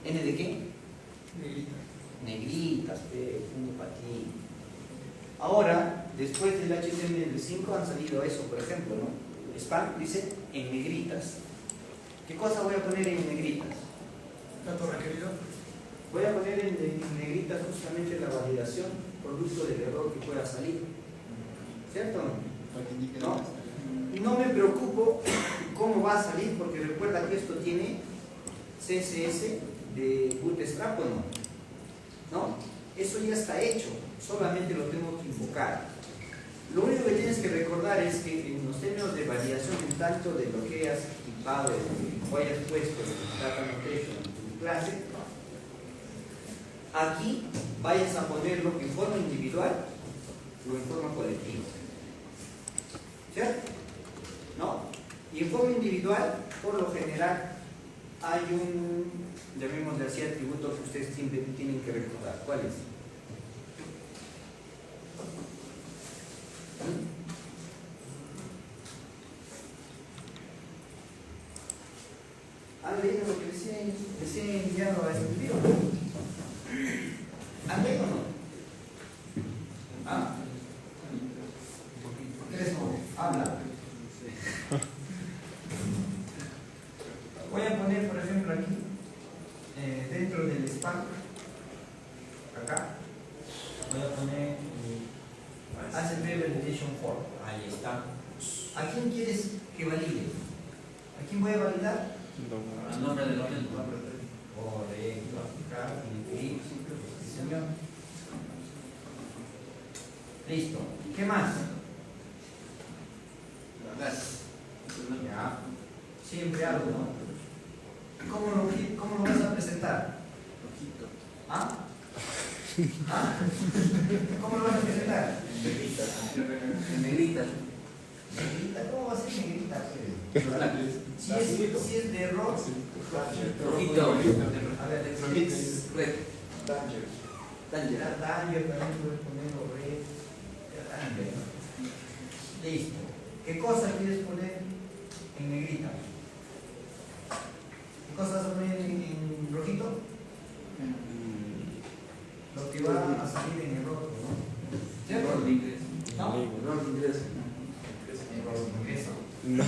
¿N de qué? Negritas, un patín. Ahora, después del HTML5 han salido eso, por ejemplo, ¿no? Spam dice en negritas. ¿Qué cosa voy a poner en negritas? Dato requerido. Voy a poner en negritas justamente la validación producto del error que pueda salir. ¿Cierto o no? Para que indique No. No me preocupo cómo va a salir porque recuerda que esto tiene CSS de Bootstrap o no. ¿No? Eso ya está hecho, solamente lo tengo que invocar. Lo único que tienes que recordar es que en los términos de validación, en tanto de lo que hayas equipado o hayas puesto en data annotation en tu clase, aquí vayas a ponerlo en forma individual o en forma colectiva. ¿Cierto? ¿No? Y en forma individual, por lo general, hay un, llamémosle así, atributo que ustedes siempre tienen que recordar. ¿Cuál es? ¿Han leído lo que les he enviado a este video? ¿Han leído o no? ¿Ah? ¿Por qué les no? Habla. Voy a poner, por ejemplo, aquí, dentro del spam, acá, voy a poner ACP Validation Form. Ahí está. ¿A quién quieres que valide? ¿A quién voy a validar? Al nombre del elemento. Correcto. Acá, sí, señor. Listo. ¿Qué más? Gas. Ya. Siempre algo, ¿no? ¿Cómo lo vas a presentar? Rojito. ¿Ah? ¿Ah? ¿Cómo lo vas a presentar? En negrita. Negrita, ¿cómo va a ser negrita? Si es de rock, Rojito. a ver, de Mix. Red. Danger. Danger. ya Danger también puedes ponerlo red. Ya Danger. Listo. ¿Qué cosa quieres poner en negrita? ¿Qué cosa vas a poner en rojito? Lo que va a salir en el rojo, ¿no? ¿Cierto? Error de ingreso. ¿No? Error de ingreso. Error de ingreso. No.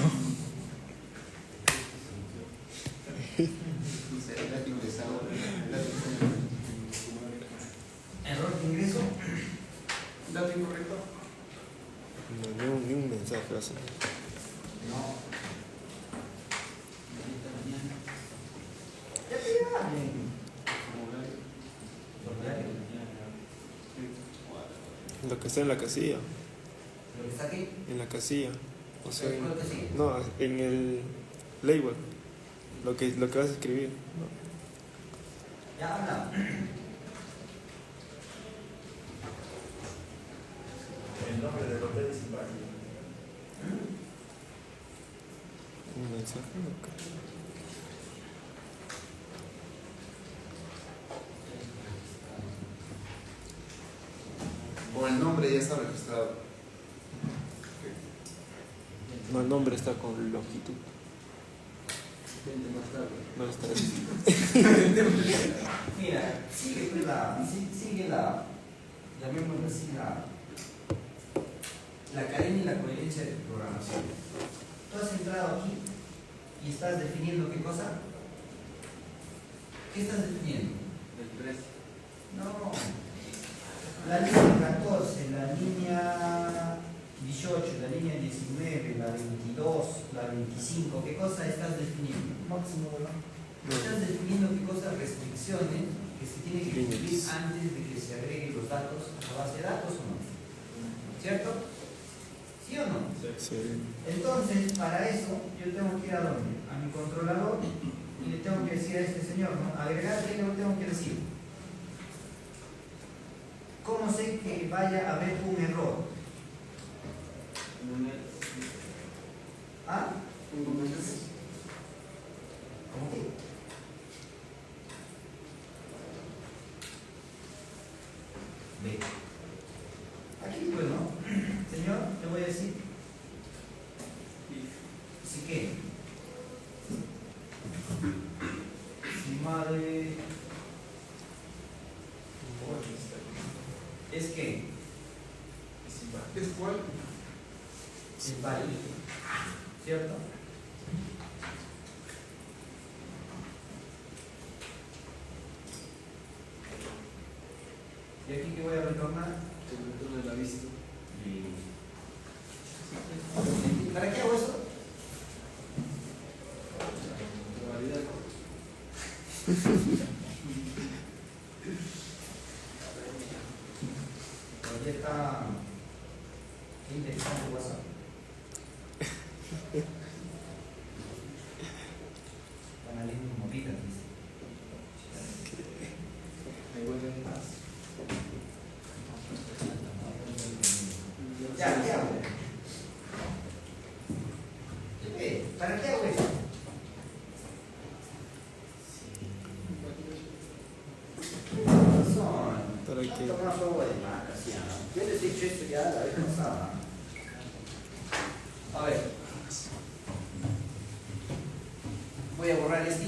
Error de ingreso. ¿Dato incorrecto? No, ni un mensaje va a ser. No. Ya te iba bien. Lo que está en la casilla. Lo que está aquí. En la casilla. O sea, ¿Cuál que sigue? no, en el label. Lo que vas a escribir. ¿No? Ya habla. El nombre del hotel es inválido. Un mensaje. Ok. O el nombre ya está registrado. No, el nombre está con longitud. Vente más tarde. No está así. Mira, sigue pues sigue llamémoslo así, la cadena y la coherencia de tu programación. Tú has entrado aquí y estás definiendo qué cosa. ¿Qué estás definiendo? El 13. No. La línea 14, la línea 18, la línea 19, la 22, la 25, ¿qué cosa estás definiendo? Máximo, ¿verdad? Estás definiendo qué cosas, restricciones que se tienen que cumplir Límites. antes de que se agreguen los datos a la base de datos o no. ¿Cierto? ¿Sí o no? Sí. Entonces, para eso, yo tengo que ir a dónde? A mi controlador y le tengo que decir a este señor, ¿no? Agregar, ¿qué le tengo que decir? ¿Cómo sé que vaya a haber un error? ¿Ah? ¿Cómo que? Ve. Aquí pues, ¿no? Señor, te voy a decir. ¿Sí qué? Si madre es que ¿Es cuál? es válido, ¿cierto? Y aquí que voy a retornar. El retorno de la vista. ¿Para qué hago eso? Probabilidad. Todavía está interesante WhatsApp. Van a leer como pica, dice. Ahí vuelven más. Ya, ¿qué hago? ¿Para qué hago eso? Son. ¿Para qué? Toma agua de marca, sí, ¿no? Yo les he dicho esto ya la vez pasada. A ver. Voy a borrar esto.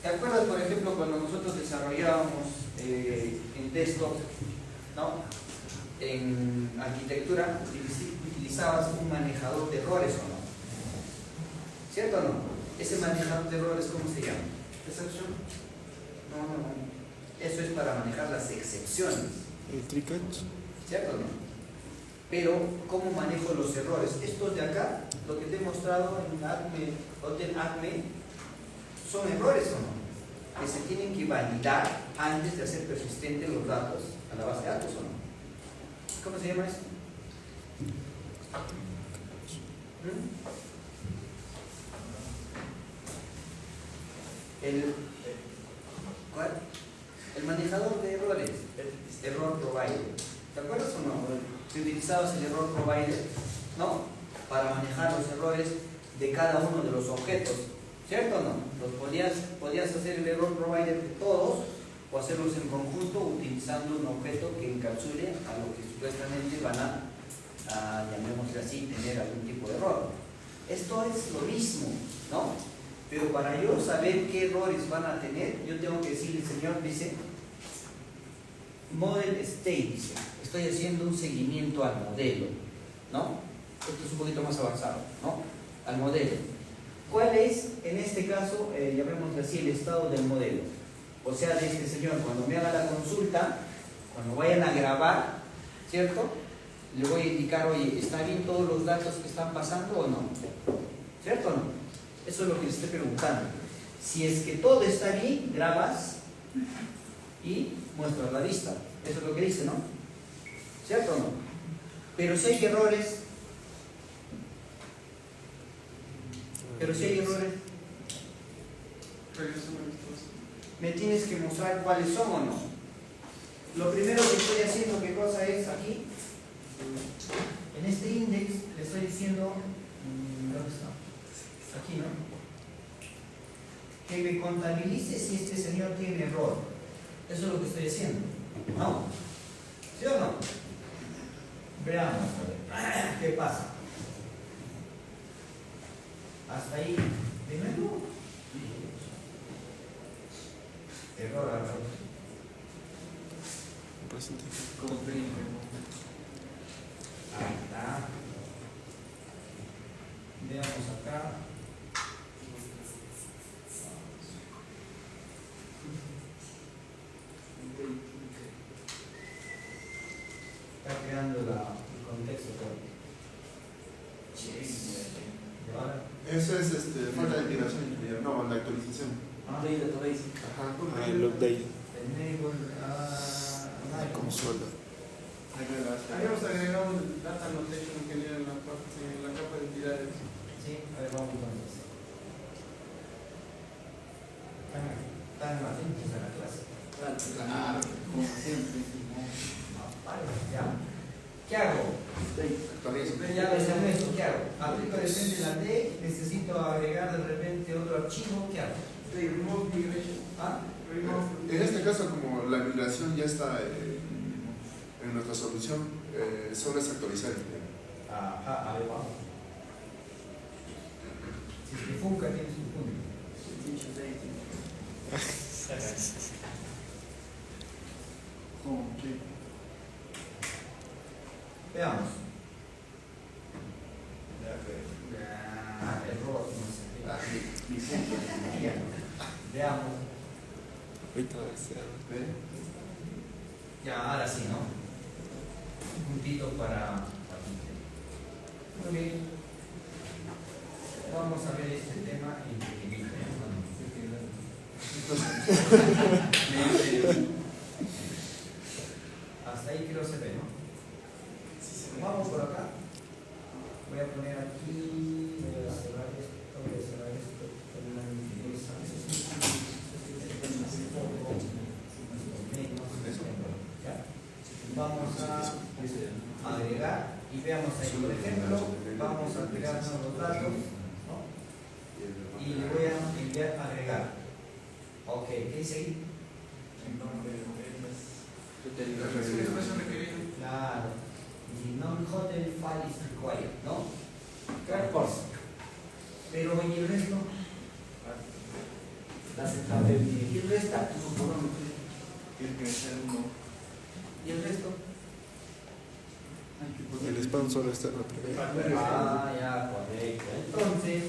¿Te acuerdas, por ejemplo, cuando nosotros desarrollábamos en desktop, ¿no? En arquitectura, utilizabas un manejador de errores o no? ¿Cierto o no? Ese manejador de errores, ¿cómo se llama? Exception. No. Eso es para manejar las excepciones. El tricatch. ¿Cierto o no? Pero, ¿cómo manejo los errores? Estos de acá, lo que te he mostrado en Acme, Hotel Acme, ¿son errores o no? Que se tienen que validar antes de hacer persistentes los datos a la base de datos o no. ¿Cómo se llama esto? ¿Cuál? El manejador de errores, error provider. ¿Te acuerdas o no? Si utilizabas el error provider, ¿no? Para manejar los errores de cada uno de los objetos, ¿cierto o no? Podías hacer el error provider de todos o hacerlos en conjunto utilizando un objeto que encapsule a lo que supuestamente van a llamémosle así, tener algún tipo de error. Esto es lo mismo, ¿no? Pero para yo saber qué errores van a tener, yo tengo que decirle, señor, dice, model state, dice, estoy haciendo un seguimiento al modelo, ¿no? Esto es un poquito más avanzado, ¿no? Al modelo. ¿Cuál es, en este caso, llamémosle así, el estado del modelo? O sea, de este señor, cuando me haga la consulta, cuando vayan a grabar, ¿cierto? Le voy a indicar, oye, ¿está bien todos los datos que están pasando o no? ¿Cierto o no? Eso es lo que les estoy preguntando. Si es que todo está bien, grabas y muestras la lista. Eso es lo que dice, ¿no? ¿Cierto o no? Pero si hay errores, me tienes que mostrar cuáles son o no. Lo primero que estoy haciendo, ¿qué cosa es aquí? En este index le estoy diciendo, ¿dónde está? Aquí, ¿no? Que me contabilice si este señor tiene error. Eso es lo que estoy haciendo, ¿no? ¿Sí o no? Veamos, a ver. ¿Qué pasa? Hasta ahí, primero. Error, ahí está. Veamos acá. Está creando el contexto. ¿Y ahora? Eso es falta de integración, ingeniero. No, la actualización. Ajá. El update. ¿Cómo sueldo. Habíamos agregado un data annotation que en la capa de entidades. Sí, a ver, vamos entonces. Están atentos a la clase. Claro, como siempre. Vale, ya. ¿Qué hago? Actualiza. Ya les esto, ¿qué hago? Aplico de repente la D, necesito agregar de repente otro archivo, ¿qué hago? Remove migration. ¿Ah? En este caso, como la migración ya está en nuestra solución, solo es actualizar. Ajá, a ver, vamos. Si es que Funca tiene su punto. Veamos. Error, no sé. Ya. Veamos. Ahorita va a ser. Ya, ahora sí, ¿no? Un puntito para. Muy bien. Vamos a ver este tema en pequeñito. Hasta ahí creo se ve, ¿no? Vamos por acá. Voy a poner aquí. Voy a cerrar esto. Voy a cerrar esto. Vamos a agregar y veamos ahí, por ejemplo, vamos a agregar nuevos datos, ¿no? Y le voy a enviar a agregar. Ok, ¿qué dice ahí? El nombre de el espacio requerido. Claro. The non-hotel file is required, ¿no? Claro, cosa. Pero ¿y el resto? ¿Y el resto? ¿Y el resto? El spam solo está en la primera. Ah, ya, correcto. Entonces,